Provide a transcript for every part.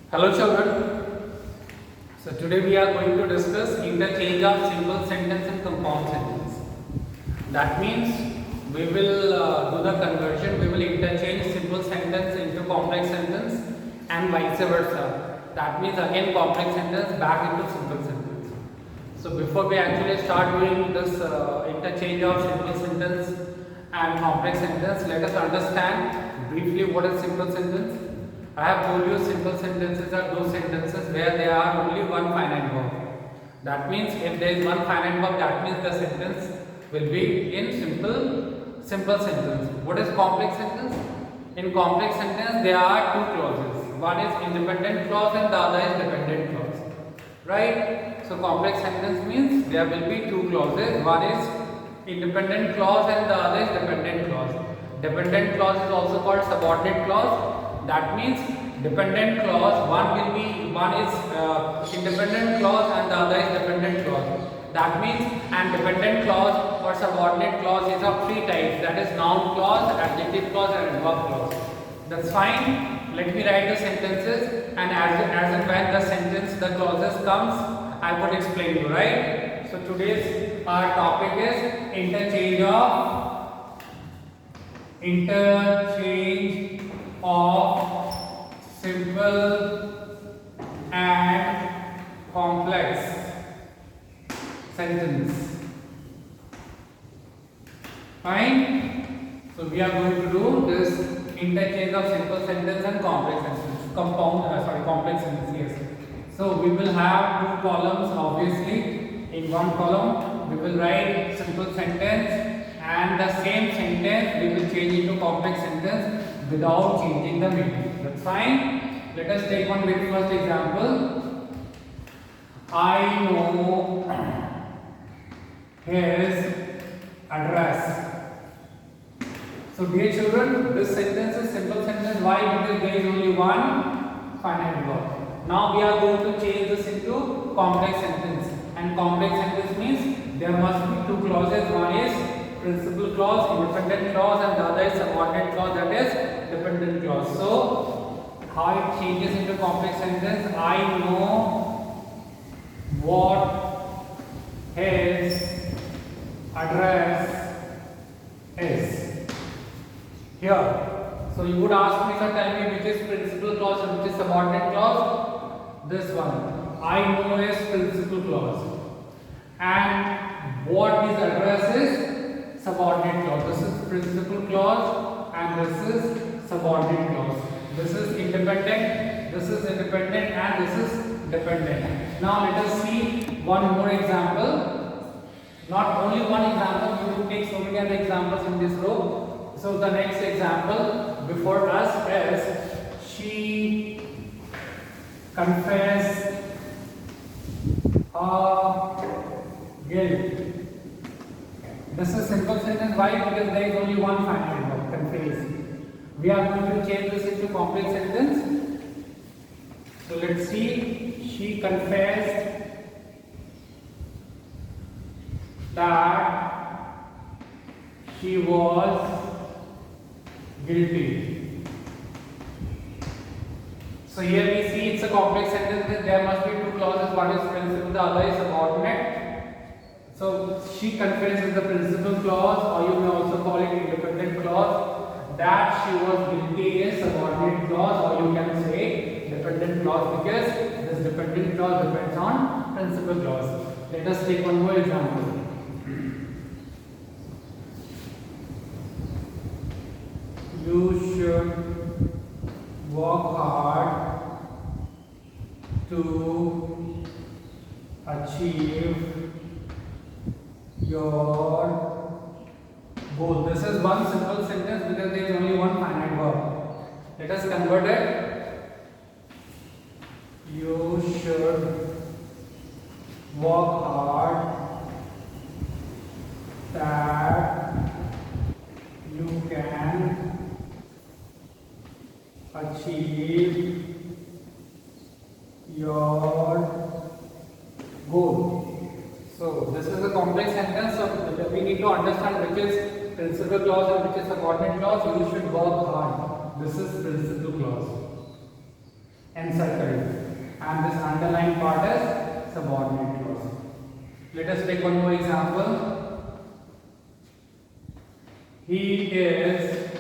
Hello children. So today we are going to discuss interchange of simple sentence and compound sentence. That means we will do the conversion. We will interchange simple sentence into complex sentence and vice versa. That means again complex sentence back into simple sentence. So before we actually start doing this interchange of simple sentence and complex sentence, let us understand briefly what is simple sentence. I have told you simple sentences are those sentences where there are only one finite verb. That means if there is one finite verb, that means the sentence will be in simple sentence. What is complex sentence? In complex sentence there are two clauses. One is independent clause and the other is dependent clause. Right? So complex sentence means there will be two clauses. One is independent clause and the other is dependent clause. Dependent clause is also called subordinate clause. That means dependent clause, one is independent clause and the other is dependent clause. That means and dependent clause or subordinate clause is of three types, that is noun clause, adjective clause and adverb clause. That's fine. Let me write the sentences, and as and when the sentence, the clauses comes, I would explain you, right? So today's our topic is interchange of simple and complex sentence. Fine. So we are going to do this interchange of simple sentence and complex sentence. Complex sentence. Yes. So we will have two columns. Obviously, in one column we will write simple sentence, and the same sentence we will change into complex sentence without changing the meaning. That's fine. Let us take one very first example. I know his address. So dear children, this sentence is simple sentence. Why? Because there is only one finite verb. Now we are going to change this into complex sentence. And complex sentence means there must be two clauses. One is principal clause, independent clause, and the other is subordinate clause, that is dependent clause. So how it changes into complex sentence? I know what his address is. Here. So you would ask me, sir, tell me which is principal clause and which is subordinate clause? This one. I know his principal clause. And what his address is? Subordinate clause. This is principal clause and this is subordinate clause. This is independent, this is independent, and this is dependent. Now let us see one more example. Not only one example, we will take so many other examples in this row. So the next example before us is she confessed her guilt. This is simple sentence. Why? Because there is only one finite verb, confess. We are going to change this into complex sentence. So let's see. She confessed that she was guilty. So here we see it's a complex sentence. There must be two clauses. One is principal, the other is subordinate. So she confesses the principal clause, or you may also call it independent clause. That she was guilty is subordinate clause, or you can say dependent clause, because this dependent clause depends on principal clause. Let us take one more example. You should work hard to achieve your goal. This is one simple sentence because there is only one finite verb. Let us convert it. You should work hard that you can achieve your goal. So this is a complex sentence, so we need to understand which is principal clause and which is subordinate clause. You should work hard. This is principal clause. encircled, and this underlying part is subordinate clause. Let us take one more example. He is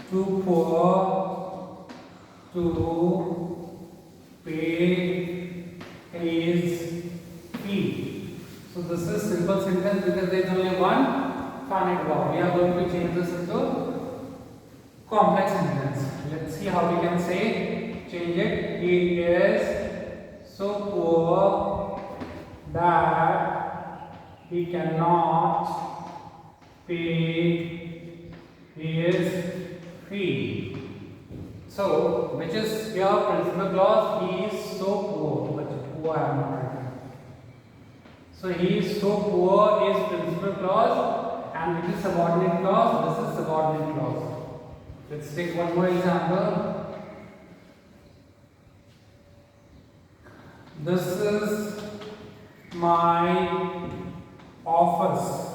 too poor to pay his fee. So this is simple sentence because there is only one finite verb. We are going to change this into complex sentence. Let's see how we can say, change it. He is so poor that he cannot pay his fee. So, which is here principal clause? He is so poor, but poor I am not writing. So, he is so poor is principal clause, and which is subordinate clause? This is subordinate clause. Let's take one more example. This is my office.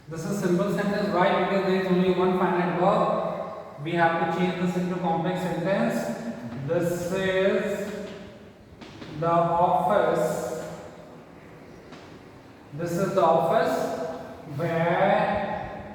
This is simple sentence. Why? Because there is only one finite verb. We have to change this into complex sentence. This is the office. This is the office where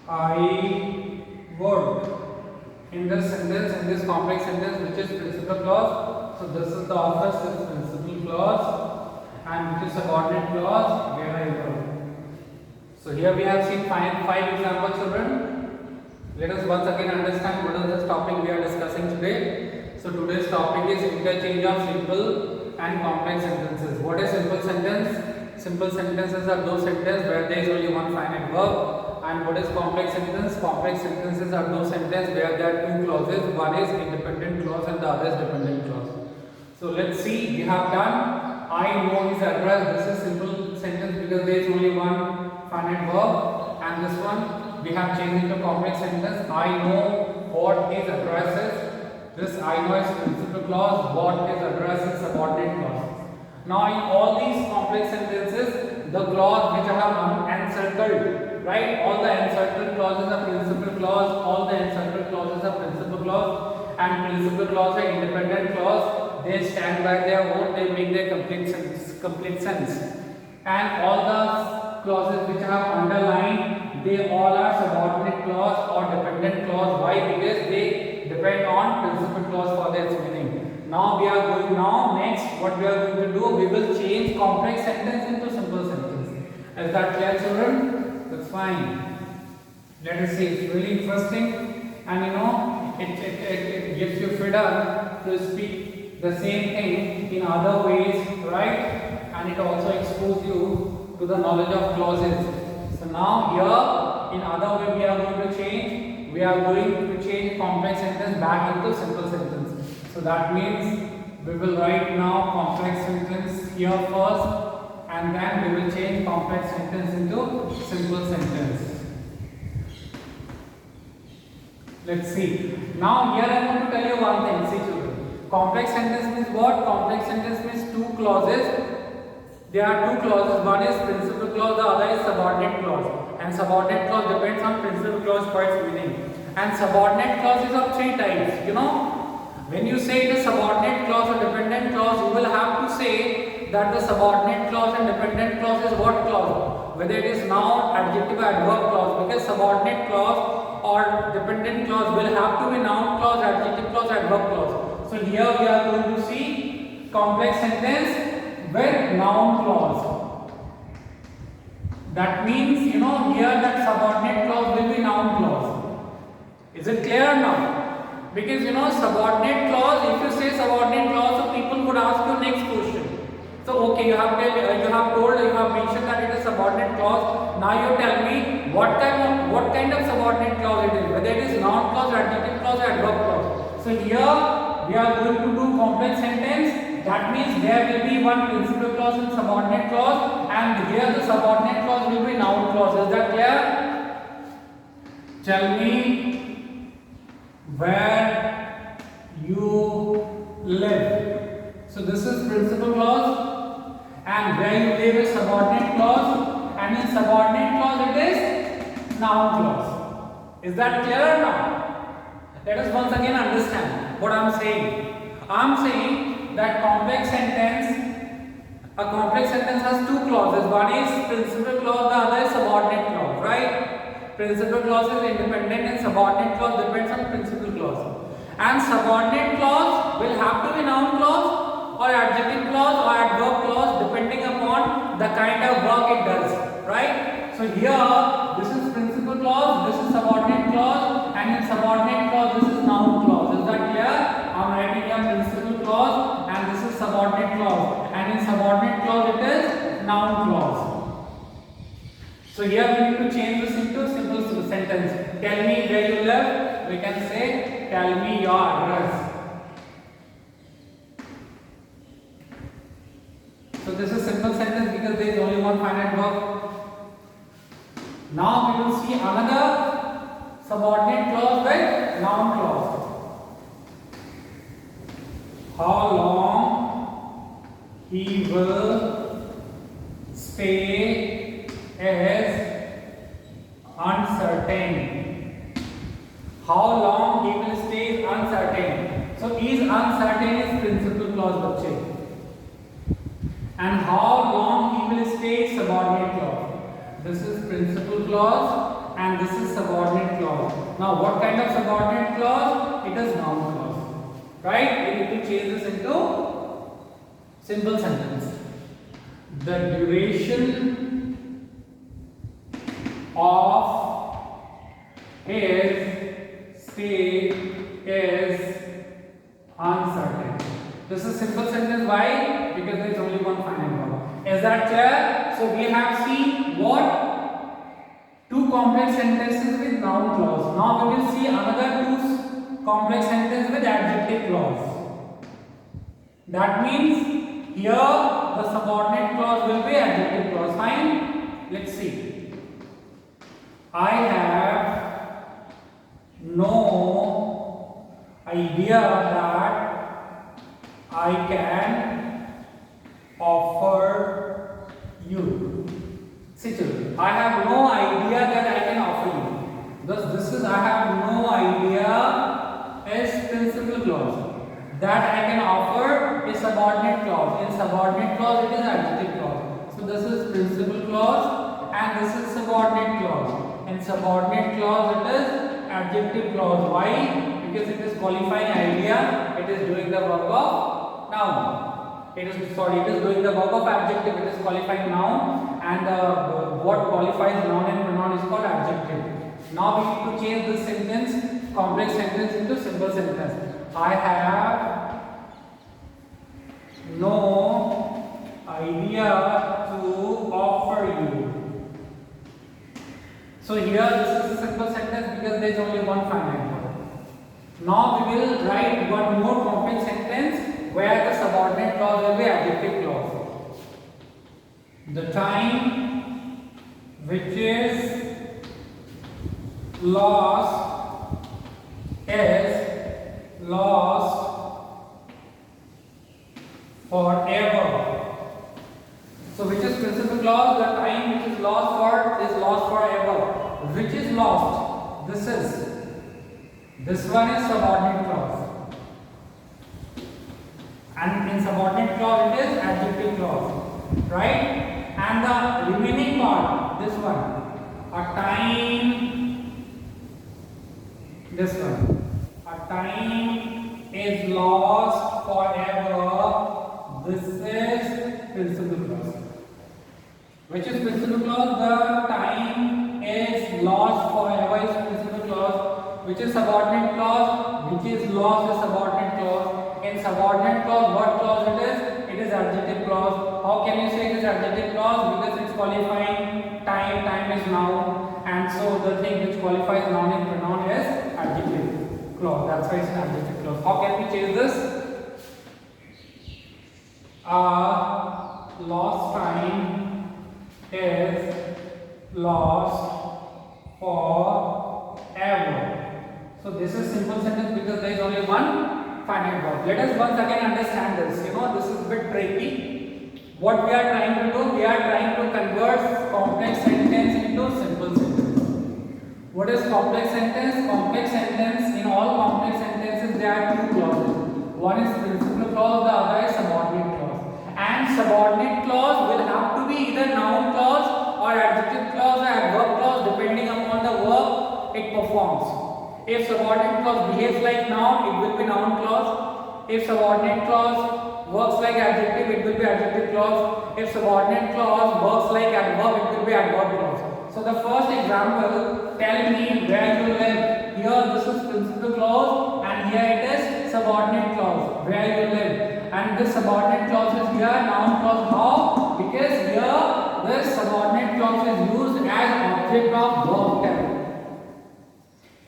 I work. In this sentence, in this complex sentence, which is principal clause. So this is the office, this is principal clause, and which is subordinate clause where I work. So here we have seen five examples, children. Let us once again understand what is this topic we are discussing today. So today's topic is interchange of simple and complex sentences. What is simple sentence? Simple sentences are those sentences where there is only one finite verb. And what is complex sentence? Complex sentences are those sentences where there are two clauses. One is independent clause and the other is dependent clause. So let's see, we have done I know his address. This is simple sentence because there is only one finite verb, and this one we have changed into complex sentence. I know what his address is. This I know is principal clause, what his address is subordinate clause. Now in all these complex sentences, the clause which I have encircled, right? All the encircled clauses are principal clause, all the encircled clauses are principal clause, and principal clause are independent clause. They stand by their own, they make their complete sense. And all the clauses which I have underlined, they all are subordinate clause or dependent clause. Why? Because they depend on principal clause for their meaning. Now we are going next what we are going to do, we will change complex sentence into simple sentence. Is that clear, children? That's fine. Let us see, it's really interesting, and you know it gives you freedom to speak the same thing in other ways, right? And it also exposes you to the knowledge of clauses. So now here in other way we are going to change. We are going to change complex sentence back into simple sentence. So that means we will write now complex sentence here first, and then we will change complex sentence into simple sentence. Let's see. Now here I want to tell you one thing. See, children. Complex sentence means what? Complex sentence means two clauses. There are two clauses. One is principal clause, the other is subordinate clause. And subordinate clause depends on principal clause for its meaning. And subordinate clause is of three types. You know, when you say it is subordinate clause or dependent clause, you will have to say that the subordinate clause and dependent clause is what clause? Whether it is noun, adjective, or adverb clause. Because subordinate clause or dependent clause will have to be noun clause, adjective clause, adverb clause. So here we are going to see complex sentence with noun clause. That means, you know, here that subordinate clause will be noun clause. Is it clear now? Because you know subordinate clause, if you say subordinate clause, so people would ask you next question. So okay, you have mentioned that it is subordinate clause. Now you tell me what kind of subordinate clause it is, whether it is noun clause, adjective clause, or adverb clause. So here we are going to do complex sentence. That means there will be one principal clause and subordinate clause, and here the subordinate clause will be noun clause. Is that clear? Tell me where you live. So this is principal clause, and where you live is subordinate clause, and in subordinate clause it is noun clause. Is that clear now? Let us once again understand. What I'm saying? I'm saying that a complex sentence has two clauses. One is principal clause, the other is subordinate clause, right? Principal clause is independent and subordinate clause depends on principal clause. And subordinate clause will have to be noun clause or adjective clause or adverb clause depending upon the kind of work it does, right? So here this is principal clause, this is subordinate clause, and in subordinate clause this is noun clause. Is that clear? I'm writing here principal clause and this is subordinate clause, and in subordinate clause it is noun clause. So here we need to change this into simple sentence. Tell me where you live. We can say tell me your address. So this is simple sentence because there is only one finite verb. Now we will see another subordinate clause with noun clause. How long he will stay is uncertain. How long he will stay is uncertain. So is uncertain is principal clause बच्चे. And how long he will stay is subordinate clause. This is principal clause and this is subordinate clause. Now what kind of subordinate clause? It is noun clause. Right? We need to change this into simple sentence. The duration of his stay is uncertain. This is simple sentence. Why? Because there is only one finite verb. Is that clear? So we have seen what? Two complex sentences with noun clause. Now we will see another two complex sentences with adjective clause. That means here the subordinate clause will be adjective clause. Fine? Let's see. I have no idea that I can offer you. See children, I have no idea that I can offer you. Thus this is I have no idea is principal clause. That I can offer is subordinate clause. In subordinate clause it is adjective clause. So this is principal clause and this is subordinate clause. In subordinate clause it is adjective clause. Why? Because it is qualifying idea. It is doing the work of noun. It is doing the work of adjective. It is qualifying noun, and what qualifies noun and pronoun is called adjective. Now we need to change this sentence, complex sentence, into simple sentence. I have no idea to offer you. So here this is a simple sentence because there is only one finite verb. Now we will write one more complex sentence where the subordinate clause will be adjective clause. The time which is lost is lost forever. So which is principal clause? The time which is lost forever. Which is lost? This one is subordinate clause. And in subordinate clause it is adjective clause, right? And the remaining part, this one, a time, this one, a time is lost forever. This is principal clause. Which is principal clause? The time is lost forever is principal clause. Which is subordinate clause? Which is lost is subordinate clause. In subordinate clause, what clause it is? It is adjective clause. How can you say it is adjective clause? Because it's qualifying time. Time is noun, and so the thing which qualifies noun and pronoun is adjective clause. That's why it's an adjective clause. How can we change this? Lost time is lost forever. So this is simple sentence because there is only one finite verb. Let us once again understand this. This is a bit tricky. What we are trying to do, we are trying to convert complex sentence into simple sentence. What is complex sentence? Complex sentence, in all complex sentences there are two clauses. One is principal clause, the other is subordinate clause. And subordinate clause will have to be either noun clause or adjective clause or adverb clause depending upon the work it performs. If subordinate clause behaves like noun, it will be noun clause. If subordinate clause works like adjective, it will be adjective clause. If subordinate clause works like adverb, it will be adverb clause. So the first example, tell me where you live. Here this is principal clause and here it is subordinate clause, where you live. And this subordinate clause is here noun clause. How? Because here this subordinate clause is used as object of verb tell.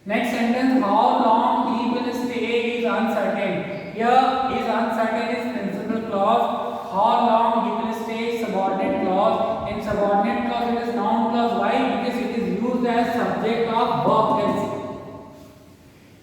Next sentence, how long he will stay is uncertain. Here is uncertain is principal clause. How long he will stay is subordinate clause. In subordinate clause it is noun clause. Why? Because it is used as subject of verb tense.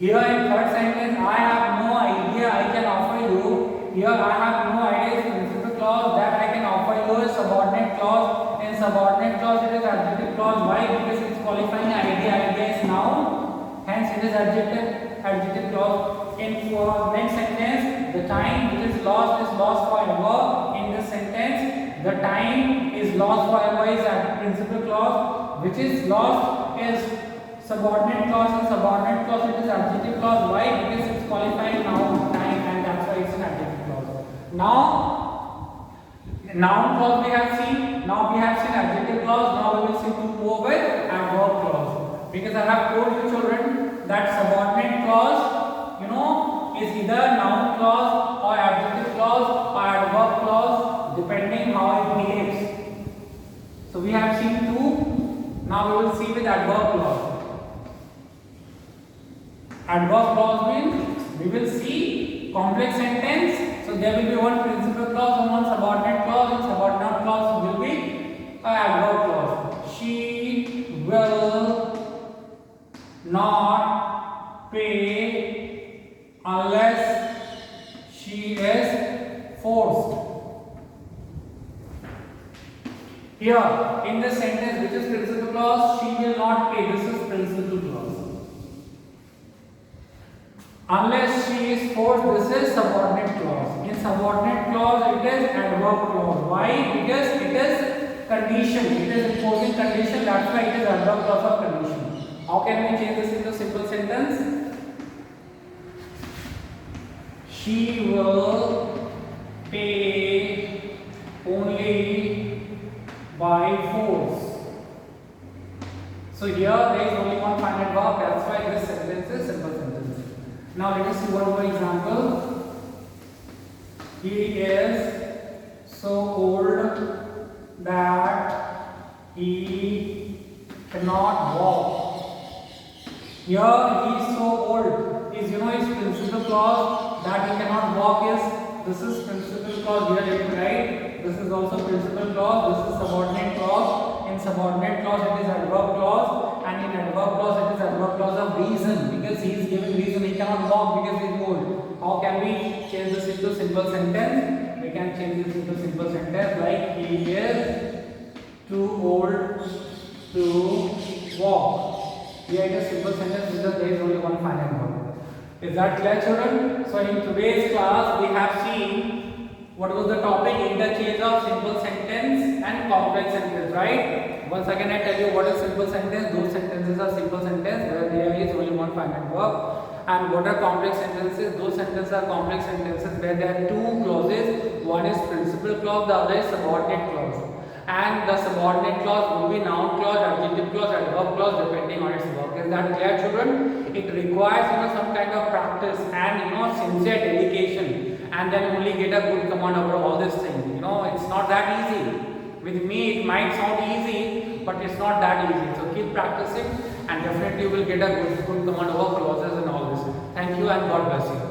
Here in third sentence, I have no idea I can offer you. Here I have no idea is principal clause. That I can offer you is subordinate clause. In subordinate clause it is adjective clause. Why? Because it is qualifying idea. Idea is noun. Hence it is adjective clause. In next sentence, the time which is lost forever. In this sentence, the time is lost forever is a principal clause. Which is lost is subordinate clause. In subordinate clause it is adjective clause. Why? Because it is qualifying noun time and that's why it's an adjective clause. Now, noun clause we have seen. Now we have seen adjective clause. Now we will see two more with adverb clause. Because I have told you children that subordinate clause, is either noun clause or adjective clause or adverb clause depending how it behaves. So we have seen two. Now we will see with adverb clause. Adverb clause means we will see complex sentence. So there will be one principal clause and one subordinate clause. And subordinate clause will be adverb clause. She will not pay unless she is forced. Here in the sentence which is principal clause, she will not pay. This is principal clause. Unless she is forced, this is subordinate clause. In subordinate clause it is adverb clause. Why? Because it is condition. It is imposing condition. That's why it is adverb clause of condition. How can we change this into simple sentence? She will pay only by force. So here there is only one finite verb. That's why this sentence is simple sentence. Now let us see one more example. He is so old that he cannot walk. Here he is so old is is principal clause. That he cannot walk is, this is principal clause. Here let me write. This is also principal clause. This is subordinate clause. In subordinate clause it is adverb clause, and in adverb clause it is adverb clause of reason, because he is giving reason he cannot walk because he is old. How can we change this into simple sentence? We can change this into simple sentence like he is too old to walk. Here it is simple sentence because there is only one finite verb. Is that clear, children? So in today's class we have seen what was the topic, interchange of simple sentence and complex sentence, right? Once again I tell you what is simple sentence. Those sentences are simple sentence where there is only one finite verb. And what are complex sentences? Those sentences are complex sentences where there are two clauses. One is principal clause, the other is subordinate clause. And the subordinate clause will be noun clause, adjective clause, adverb clause depending on its work. Is that clear, children? It requires some kind of practice and sincere dedication, and then only get a good command over all these things. It's not that easy. With me it might sound easy, but it's not that easy. So keep practicing and definitely you will get a good command over clauses and all this. Thank you and God bless you.